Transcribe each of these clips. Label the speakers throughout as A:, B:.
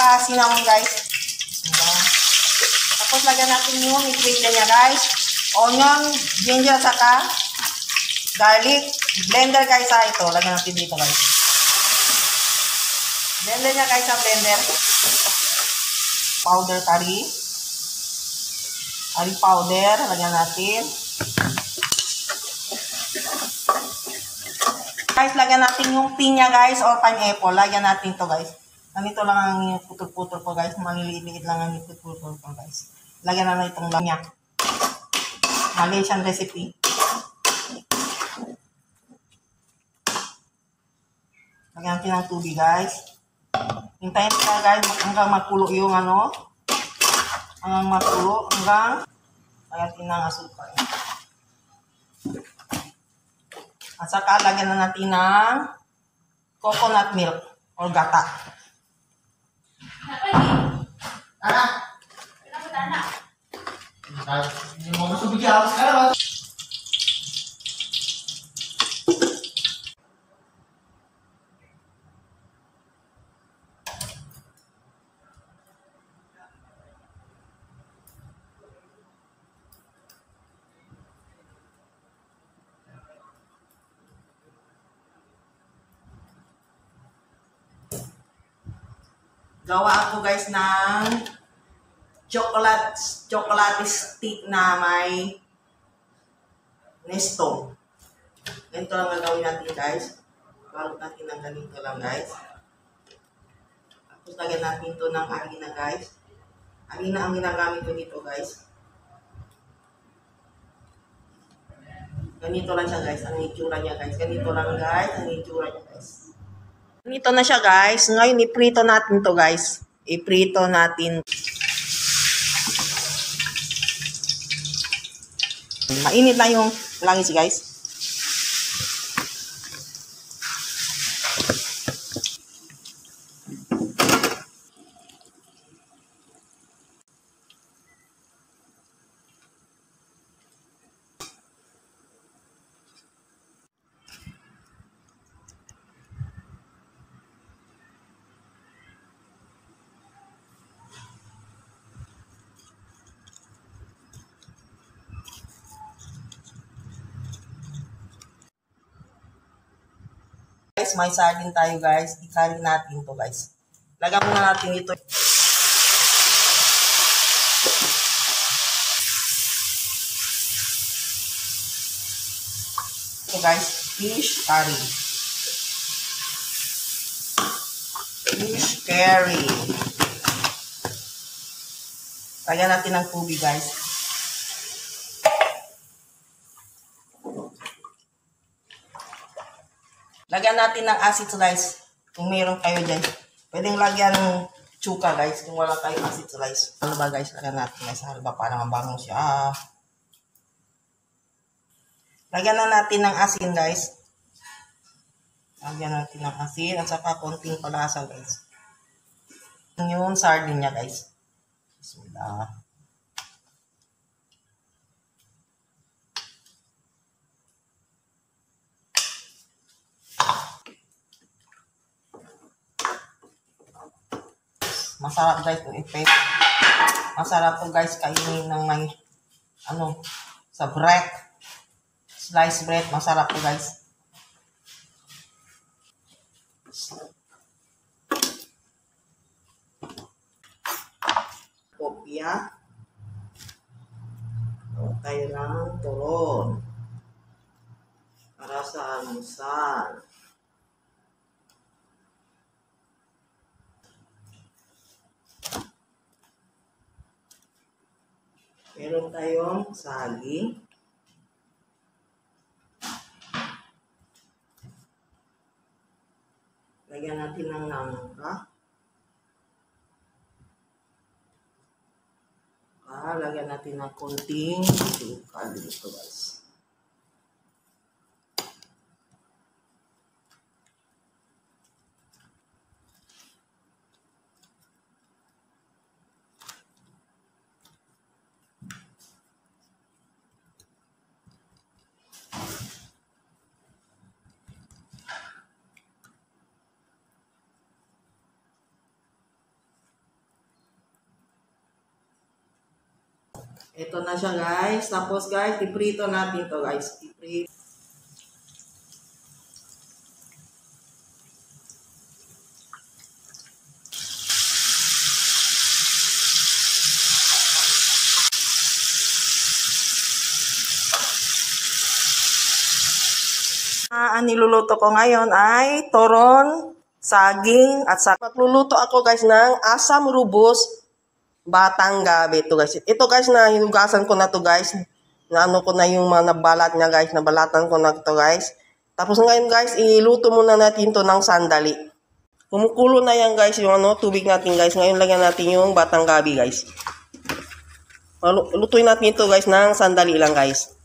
A: saka cinnamon guys. Tapos lagyan natin yung ingredient niya guys. Onion, ginger, saka garlic. Blender guys ha. Ito, lagyan natin dito guys. Blender niya guys sa blender. Powder curry. Curry powder. Lagyan natin. Guys, lagyan natin yung pinya guys or pineapple. Lagyan natin to guys. Ganito lang ang putol-putol ko guys. Maliliit lang ang putol-putol ko guys. Lagyan na itong lamya. Malaysian recipe. Lagyan natin ng tubig guys. Hintayin ka guys hanggang makulo yung ano. Hanggang makulo. Hanggang lagyan natin ng asukal. At saka lagyan na natin ng coconut milk or gata.
B: Hindi mo gusto bigyan ako sekarang.
A: Gawa ako guys ng chocolate stick na may nesto. Ganito lang ang gawin natin guys. Balot natin ng ganito lang guys. Tapos lagyan natin ito ng harina guys. Harina ang ginagamit ko dito guys. Ganito lang siya guys. Ang itsura niya guys. Ganito lang guys. Ang itsura niya guys. Ganito na siya guys. Ngayon iprito natin to guys. Iprito natin. Mainit lang yung langis guys. Guys, may sardine tayo guys. I-curry natin to guys. Lagyan muna natin ito. Ito guys, fish curry. Fish curry. Lagyan natin ng tubig guys. Lagyan natin ng acid slice. Kung mayroon kayo dyan. Pwedeng lagyan ng chuka guys. Kung wala kayong acid slice. Ano ba guys? Lagyan natin guys. Ano ba? Para mabango siya. Lagyan na natin ng asin guys. Lagyan natin ng asin. At saka konting palasa guys. Yung sardine niya guys. Bismillah. Masarap guys yung effect. Masarap to guys kainin ng may ano sa bread. Slice bread. Masarap to guys. Kopya. Tayo ng turon. Para sa almusal. Meron tayong saging. Lagyan natin ng nangka. Lagyan natin ng konting suka dito guys. Ito na siya guys. Tapos guys, iprito natin to guys. Iprito. Ang niluluto ko ngayon ay toron, saging, at magluluto ako guys ng asam rubos batang gabi. Ito guys. Ito guys na hinugasan ko na to guys. Na ano ko na yung mga nabalat niya guys. Nabalatan ko na to guys. Tapos ngayon guys, iluto muna natin to ng sandali. Kumukulo na yan guys yung tubig natin guys. Ngayon lagyan natin yung batang gabi guys. Lutuin natin ito guys ng sandali lang guys.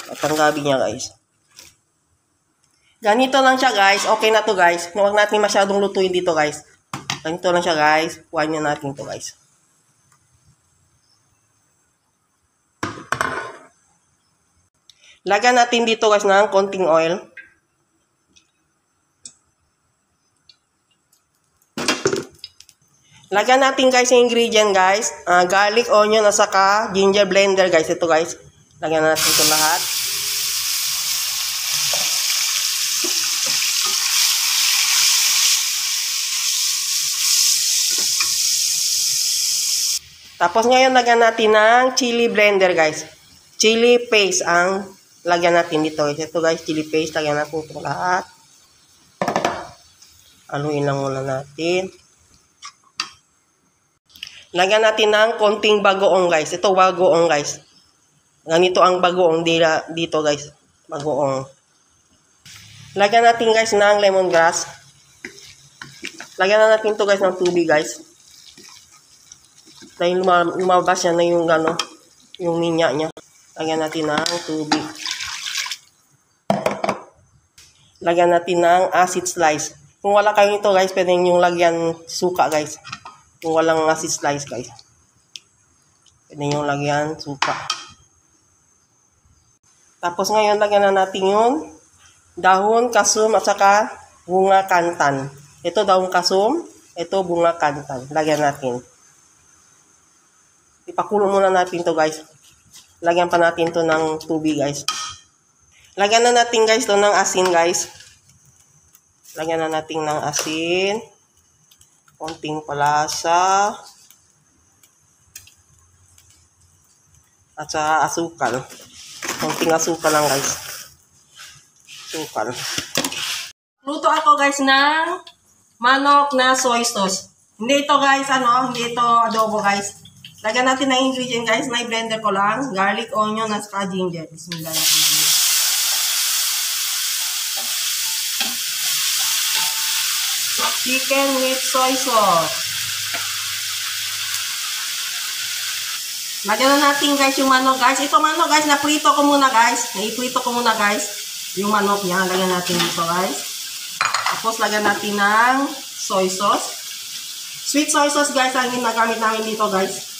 A: Batang gabi niya guys. Ganito lang siya guys. Okay na to guys. Huwag natin masyadong lutuin dito guys. Ganito lang siya guys. Kuhain nyo natin to guys. Lagyan natin dito guys ng konting oil. Lagyan natin guys yung ingredient guys. Garlic, onion, at saka ginger blender guys. Ito guys. Lagyan natin ito lahat. Tapos ngayon lagyan natin ng chili blender guys. Chili paste ang lagyan natin dito guys. Ito guys, chili paste. Lagyan natin ito lahat. Haluin lang muna natin. Lagyan natin ng konting bagoong guys. Ito bagoong guys. Ganito ang bagoong dito guys. Bagoong. Lagyan natin guys ng lemongrass. Lagyan na natin ito guys ng tubig guys. Dahil lumabas yan na yung yung minya niya. Lagyan natin ng tubig. Lagyan natin ng acid slice. Kung wala kayo nito guys, pwede yung lagyan suka guys. Kung walang acid slice guys, pwede yung lagyan suka. Tapos ngayon lagyan na natin yung dahon kasum at saka bunga kantan. Ito dahon kasum, ito bunga kantan. Lagyan natin. Ipakulo muna natin to guys. Lagyan pa natin to ng tubig guys. Lagyan na natin guys to ng asin guys. Lagyan na natin ng asin. Konting palasa. At saka asukal. Konting asukal lang guys. Asukal. Luto ako guys ng manok na soy sauce. Hindi ito guys, hindi ito adobo guys. Lagyan natin ng ingredient guys, na i-blender ko lang. Garlic, onion, at saka ginger. Bismillah natin. Chicken with soy sauce. Lagyan na natin guys yung manok guys. Ito manok guys, na-prito ko muna guys. Na-iprito ko muna guys. Yung manok niya, lagyan natin dito guys. Tapos lagyan natin ng soy sauce. Sweet soy sauce guys, ang ginagamit namin dito guys.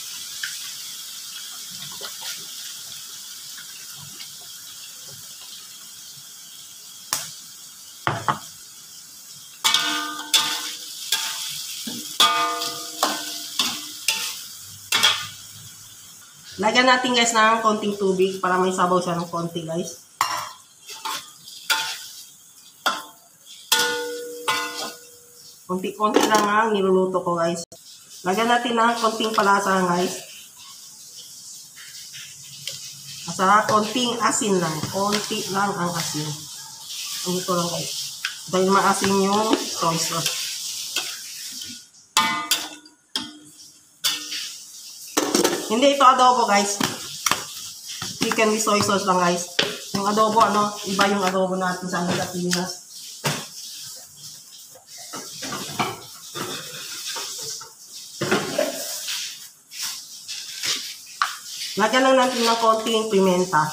A: Lagyan natin guys ng konting tubig para may sabaw siya ng konti guys. Konti-konti lang ang niluluto ko guys. Lagyan natin ng konting palasa guys. At saka konting asin lang. Konti lang ang asin. Ito lang guys. Dahil maasin yung soy sauce. Hindi ito adobo guys. Chicken with soy sauce lang guys. Yung adobo iba yung adobo natin sa Pilipinas. Lagyan lang natin ng konting pimenta.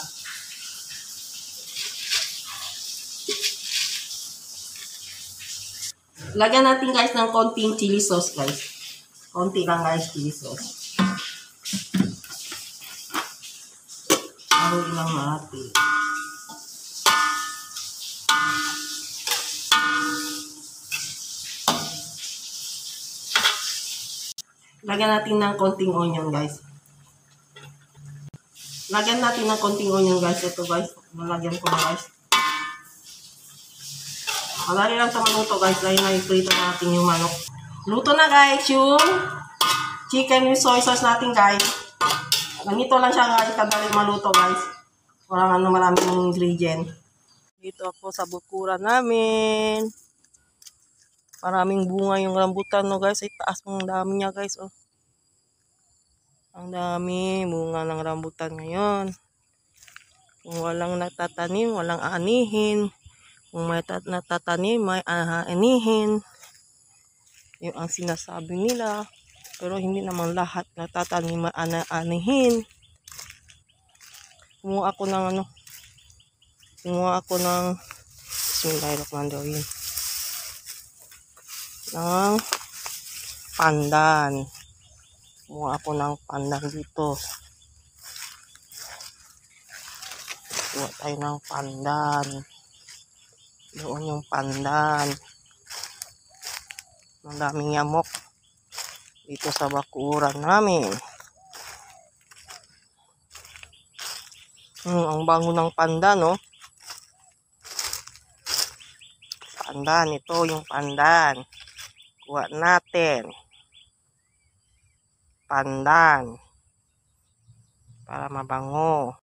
A: Lagyan natin guys ng konting chili sauce guys. Konti lang guys chili sauce. Haluin lang natin. Lagyan natin ng konting onion guys. Lagyan natin ng konting onion guys. Ito guys, nalagyan ko na guys. Madali lang ito maluto guys dahil na-prito natin yung manok. Luto na guys yung chicken with soy sauce natin guys. Ganito lang siya guys, kadali maluto guys. Walang maraming ingredient. Dito ako sa bukuran namin. Maraming bunga yung rambutan no guys. Ay taas ang dami niya guys oh. Ang dami bunga ng rambutan ngayon. Kung walang natatanim, walang aanihin. Kung may natatanim, may aanihin. Yung ang sinasabi nila. Pero hindi naman lahat natatanim, may aanihin. Kumuha ako ng Bismillahirrahmanirrahim. Ng pandan. Kumuha ako ng pandan dito. Kuha tayo ng pandan. Doon yung pandan. Ang daming yamok dito sa bakuran namin. Ang bango ng pandan, no? Pandan, ito yung pandan. Kuha natin. Pandan. Para mabango.